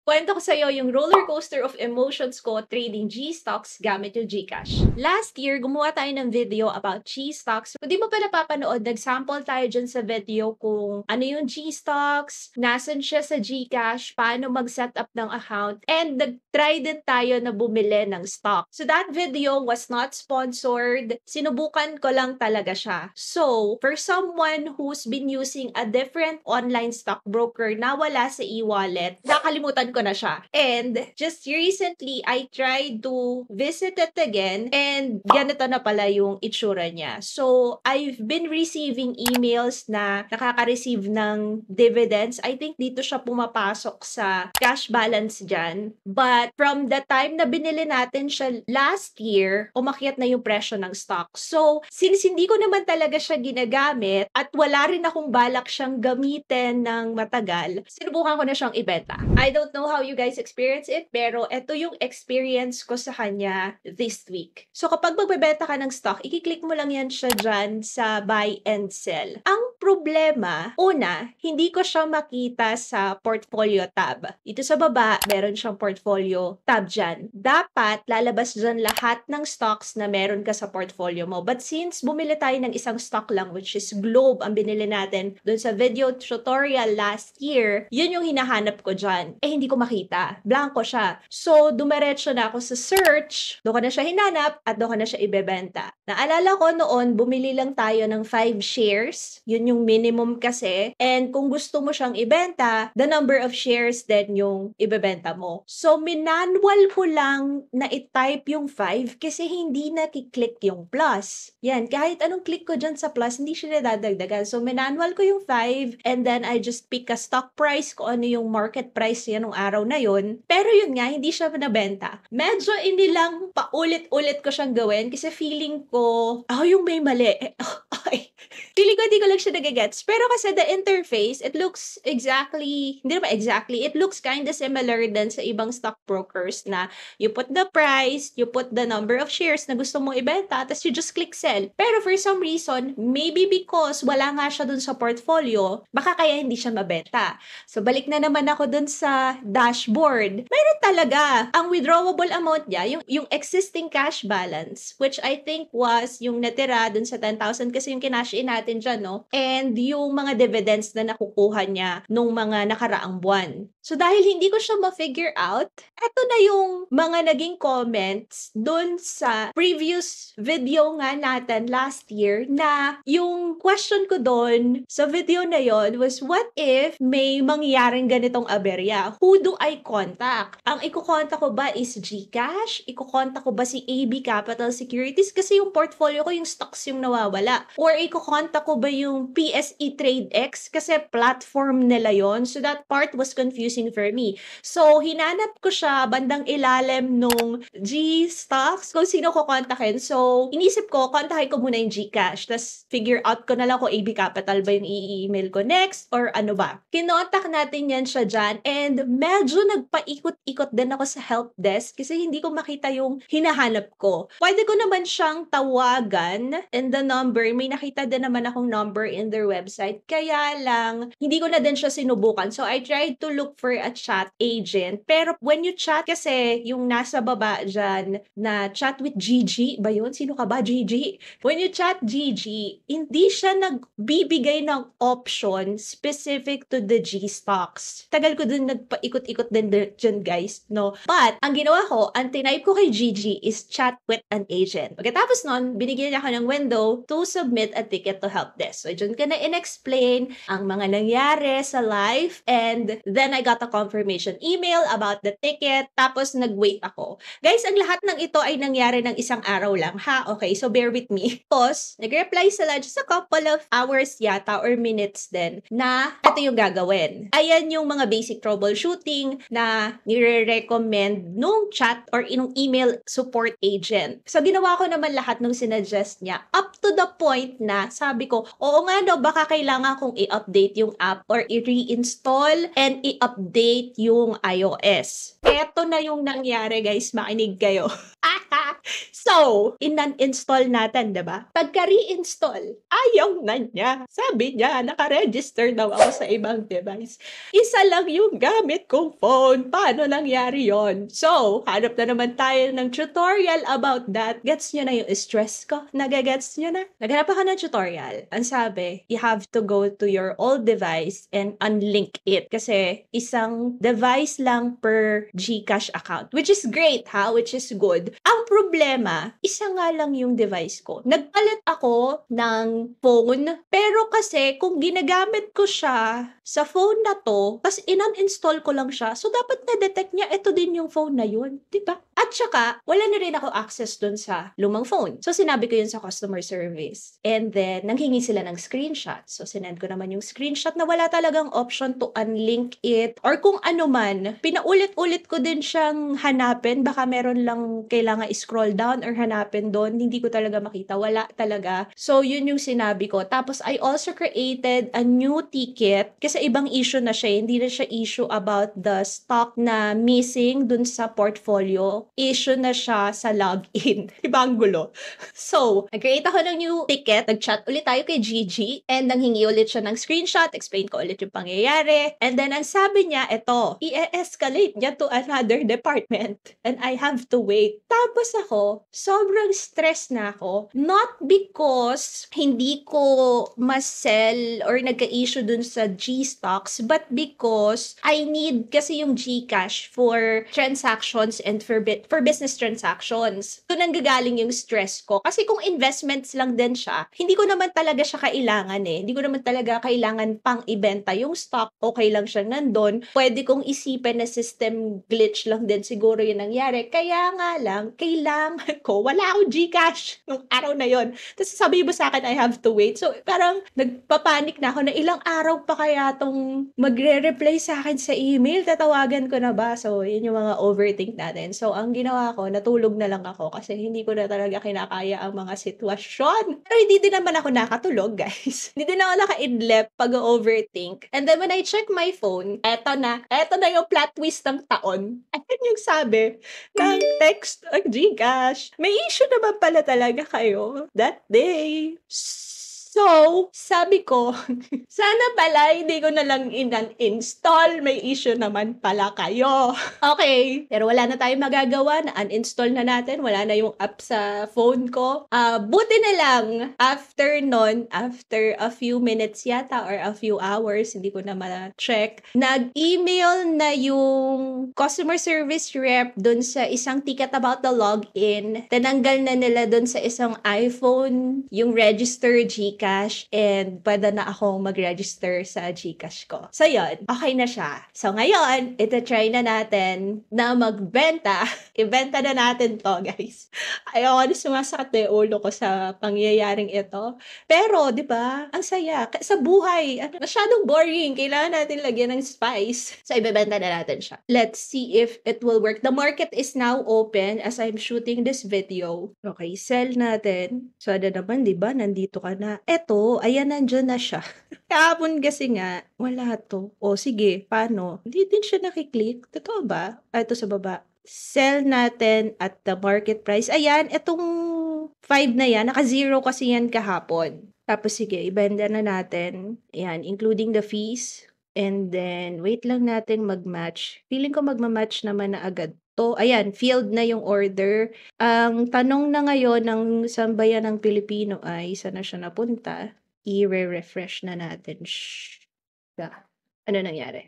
Kwento ko sa'yo yung roller coaster of emotions ko trading G-stocks gamit yung GCash. Last year, gumawa tayo ng video about G-stocks. Kung di mo pa napapanood, nag-sample tayo dyan sa video kung ano yung G-stocks, nasan siya sa GCash, paano mag-set up ng account, and nag-try din tayo na bumili ng stock. So that video was not sponsored. Sinubukan ko lang talaga siya. So, for someone who's been using a different online stockbroker na wala sa e-wallet, nakalimutan ko na siya. And just recently, I tried to visit it again and ganito na pala yung itsura niya. So, I've been receiving emails na nakaka-receive ng dividends. I think dito siya pumapasok sa cash balance dyan. But from the time na binili natin siya last year, umakyat na yung presyo ng stock. So, since hindi ko naman talaga siya ginagamit at wala rin akong balak siyang gamitin ng matagal, sinubukan ko na siyang ibenta. I don't know how you guys experience it, pero ito yung experience ko sa kanya this week. So, kapag magbebenta ka ng stock, i-click mo lang yan siya dyan sa buy and sell. Ang problema, una, hindi ko siya makita sa portfolio tab. Ito sa baba, meron siyang portfolio tab dyan. Dapat lalabas dyan lahat ng stocks na meron ka sa portfolio mo. But since bumili tayo ng isang stock lang, which is Globe, ang binili natin dun sa video tutorial last year, yun yung hinahanap ko dyan. Eh, hindi ko makita. Blanco siya. So, dumiretso na ako sa search, doon ko na siya hinanap, at doon ko na siya ibebenta. Naalala ko noon, bumili lang tayo ng 5 shares. Yun yung minimum kasi. And kung gusto mo siyang ibenta, the number of shares then yung ibebenta mo. So, minanwal ko lang na i-type yung 5 kasi hindi nakiklik yung plus. Yan, kahit anong click ko dyan sa plus, hindi siya nadadagdagan. So, minanwal ko yung 5 and then I just pick a stock price kung ano yung market price yan ng araw na yun. Pero yun nga, hindi siya nabenta. Medyo inilang paulit-ulit ko siyang gawin kasi feeling ko, yung may mali. Feeling ko hindi ko lang siya nagagets. Pero kasi the interface, it looks exactly, hindi naman exactly, it looks kind of similar din sa ibang stockbrokers na you put the price, you put the number of shares na gusto mong ibenta, tapos you just click sell. Pero for some reason, maybe because wala nga siya dun sa portfolio, baka kaya hindi siya mabenta. So, balik na naman ako dun sa dashboard. Mayroon talaga. Ang withdrawable amount niya, yung existing cash balance, which I think was yung natira dun sa 10,000 kasi yung kinash in natin dyan, no? And yung mga dividends na nakukuha niya nung mga nakaraang buwan. So, dahil hindi ko siya ma-figure out, eto na yung mga naging comments dun sa previous video nga natin last year na yung question ko dun sa video na yon was, what if may mangyaring ganitong aberya? Who do I contact? Ang ikukontak ko ba is GCash? Ikukontak ko ba si AB Capital Securities? Kasi yung portfolio ko, yung stocks yung nawawala. Or ikukontak ko ba yung PSE TradeX? Kasi platform nila yon. So that part was confusing for me. So, hinanap ko siya bandang ilalim nung G-stocks kung sino ko kontakin. So, inisip ko, kontakin ko muna yung GCash. Tapos, figure out ko na lang kung AB Capital ba yung i-email ko next or ano ba. Kinontak natin yan siya dyan and medyo nagpaikot-ikot din ako sa help desk kasi hindi ko makita yung hinahanap ko. Pwede ko naman siyang tawagan and the number, may nakita din naman akong number in their website. Kaya lang, hindi ko na din siya sinubukan. So, I tried to look for a chat agent. Pero when you chat kasi, yung nasa baba dyan na chat with Gigi, ba yun? Sino ka ba, Gigi? When you chat Gigi, hindi siya nagbibigay ng option specific to the G-stocks. Tagal ko din nagpaikot-ikot din dyan, guys, no? But, ang ginawa ko, ang tinype ko kay Gigi is chat with an agent. Pagkatapos nun, binigyan niya ako ng window to submit a ticket to help desk. So, dyan ka na in-explain ang mga nangyari sa live and then I got a confirmation email about the ticket, tapos nag-wait ako. Guys, ang lahat ng ito ay nangyari ng isang araw lang, ha? Okay, so bear with me. Tapos, nag-reply sila just a couple of hours yata or minutes din na ito yung gagawin. Ayan yung mga basic troubleshooting na nire-recommend nung chat or inong email support agent. So, ginawa ko naman lahat nung sinuggest niya up to the point na sabi ko, oo nga no, baka kailangan kong i-update yung app or i-reinstall and i-update yung iOS. Eto na yung nangyari, guys. Makinig kayo. So, in-uninstall natin, 'di ba? Pagka reinstall, ayaw na niya. Sabi niya, naka-register daw ako sa ibang device. Isa lang yung gamit kong phone. Paano nangyari yon? So, hanap na naman tayo ng tutorial about that. Gets nyo na yung stress ko? Nagagets nyo na? Naghanap ako ng tutorial. Ang sabi, you have to go to your old device and unlink it. Kasi isang device lang per GCash account. Which is great, ha? Which is good. Ang problema, isa nga lang yung device ko. Nagpalit ako ng phone, pero kasi kung ginagamit ko siya sa phone na to, tas in-uninstall ko lang siya, so dapat na-detect niya, ito din yung phone na yun. Diba? At saka, wala na rin ako access dun sa lumang phone. So, sinabi ko yun sa customer service. And then, nanghingi sila ng screenshot. So, sinend ko naman yung screenshot na wala talagang option to unlink it. Or kung ano man, pinaulit-ulit ko din siyang hanapin. Baka meron lang kailangan scroll down or hanapin doon. Hindi ko talaga makita. Wala talaga. So, yun yung sinabi ko. Tapos, I also created a new ticket. Kasi ibang issue na siya. Hindi na siya issue about the stock na missing dun sa portfolio. Issue na siya sa login. Ibang gulo. So, nag-create ako ng new ticket. Nag-chat ulit tayo kay Gigi. And nanghingi ulit siya ng screenshot. Explain ko ulit yung pangyayari. And then, ang sabi niya, eto, i-escalate niya to another department. And I have to wait. Tapos ako, sobrang stress na ako. Not because hindi ko mas-sell or nagka-issue dun sa G-stocks, but because I need kasi yung GCash for transactions and for business transactions. Doon nanggagaling yung stress ko. Kasi kung investments lang din siya, hindi ko naman talaga siya kailangan eh. Hindi ko naman talaga kailangan pang ibenta yung stock. Okay lang siya nandun. Pwede kong isipin na system glitch lang din siguro yung nangyari. Kaya nga lang, kailangan ko. Wala akong GCash nung araw na yon. Tapos sabi mo sa akin, I have to wait. So parang nagpapanik na ako na ilang araw pa kaya tong magre-reply sa akin sa email. Tatawagan ko na ba? So yun yung mga overthink natin. So ang ginawa ko, natulog na lang ako kasi hindi ko na talaga kinakaya ang mga sitwasyon. Pero hindi din naman ako nakatulog, guys. Hindi din ako naka-idlip pag-overthink. And then when I check my phone, eto na yung plot twist ng taon. Ayun yung sabi ng text ng GCash. May issue naman pala talaga kayo that day. So, sabi ko, sana pala hindi ko na lang in-uninstall. May issue naman pala kayo. Okay. Pero wala na tayong magagawa. Na-uninstall na natin. Wala na yung app sa phone ko. Buti na lang, after a few minutes yata or a few hours, hindi ko na ma-check, nag-email na yung customer service rep dun sa isang ticket about the login. Tinanggal na nila dun sa isang iPhone yung register GCash and pwede na akong mag-register sa GCash ko. So, yun. Okay na siya. So, ngayon, ito-try na natin na magbenta. Ibenta na natin to, guys. Ayoko na sumasakit na yung ulo ko sa pangyayaring ito. Pero, di ba, ang saya. Sa buhay, masyadong boring. Kailangan natin lagyan ng spice. So, ibebenta na natin siya. Let's see if it will work. The market is now open as I'm shooting this video. Okay, sell natin. So, ano naman, di ba? Nandito ka na. Eto, ayan, nandyan na siya. Kahapon kasi nga, wala to. O, sige, paano? Hindi din siya nakiklik. Totoo ba? Ito sa baba. Sell natin at the market price. Ayan, itong 5 na yan, naka-0 kasi yan kahapon. Tapos sige, ibenta na natin. Ayan, including the fees. And then, wait lang natin mag-match. Feeling ko magma-match naman na agad to. Ayan, field na yung order. Ang tanong na ngayon ng sambayan ng Pilipino ay, saan na siya napunta? I-refresh na natin. Ano nangyari?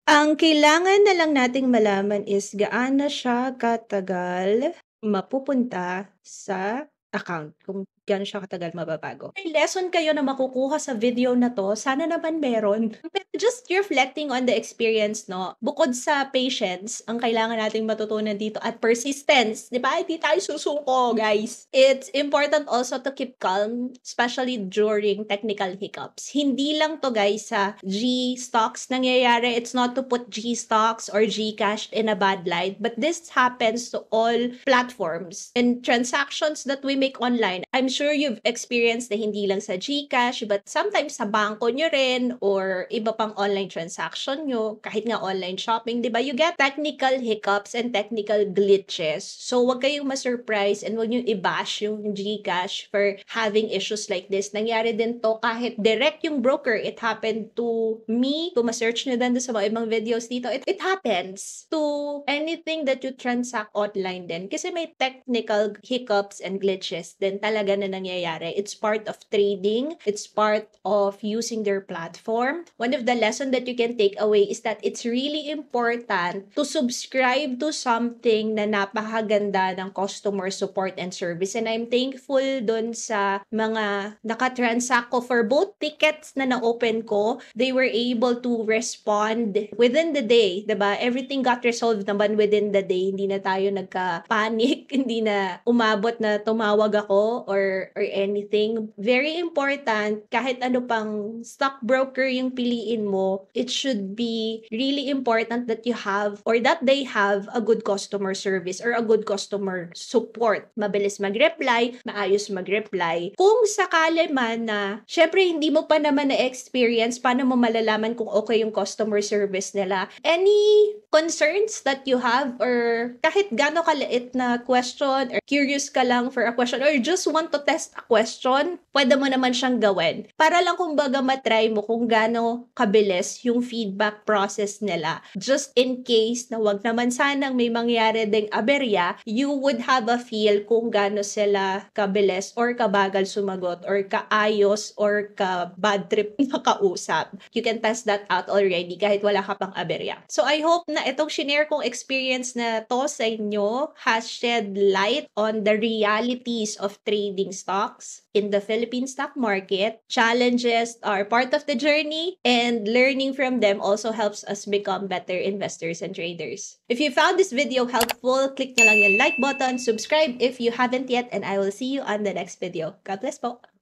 Ang kailangan na lang nating malaman is gaano siya katagal mapupunta sa account. Kung gaano siya katagal mababago. May lesson kayo na makukuha sa video na to. Sana naman meron. Pero just reflecting on the experience, no? Bukod sa patience, ang kailangan nating matutunan dito at persistence. Di ba? Hindi tayo susuko, guys. It's important also to keep calm, especially during technical hiccups. Hindi lang to, guys, sa G-stocks nangyayari. It's not to put G-stocks or Gcash in a bad light, but this happens to all platforms and transactions that we make online. I'm sure you've experienced na hindi lang sa GCash, but sometimes sa bangko nyo rin or iba pang online transaction nyo, kahit nga online shopping, di ba? You get technical hiccups and technical glitches. So, wag kayong ma-surprise and wag nyo i-bash yung GCash for having issues like this. Nangyari din to kahit direct yung broker. It happened to me. Kung ma-search nyo din sa mga ibang videos dito, it happens to anything that you transact online din. Kasi may technical hiccups and glitches din talaga na nangyayari. It's part of trading. It's part of using their platform. One of the lessons that you can take away is that it's really important to subscribe to something na napakaganda ng customer support and service. And I'm thankful dun sa mga nakatransact ko for both tickets na na-open ko. They were able to respond within the day, diba? Everything got resolved naman within the day. Hindi na tayo nagka-panic, hindi na umabot na tumawag ako or anything. Very important, kahit ano pang stockbroker yung piliin mo, it should be really important that you have or that they have a good customer service or a good customer support. Mabilis mag-reply, maayos mag-reply. Kung sakali man na, syempre hindi mo pa naman na-experience, paano mo malalaman kung okay yung customer service nila? Any concerns that you have or kahit gaano kaliit na question or curious ka lang for a question or just want to test a question, pwede mo naman siyang gawin. Para lang kumbaga matry mo kung gaano kabilis yung feedback process nila. Just in case na wag naman sanang may mangyari ding aberya, you would have a feel kung gaano sila kabilis or kabagal sumagot or kaayos or ka-bad trip na kausap. You can test that out already kahit wala ka pang aberya. So I hope na itong shinare kong experience na to sa inyo has shed light on the realities of trading stocks in the Philippine stock market. Challenges are part of the journey and learning from them also helps us become better investors and traders. If you found this video helpful, click nyo lang yung like button, subscribe if you haven't yet, and I will see you on the next video. God bless po!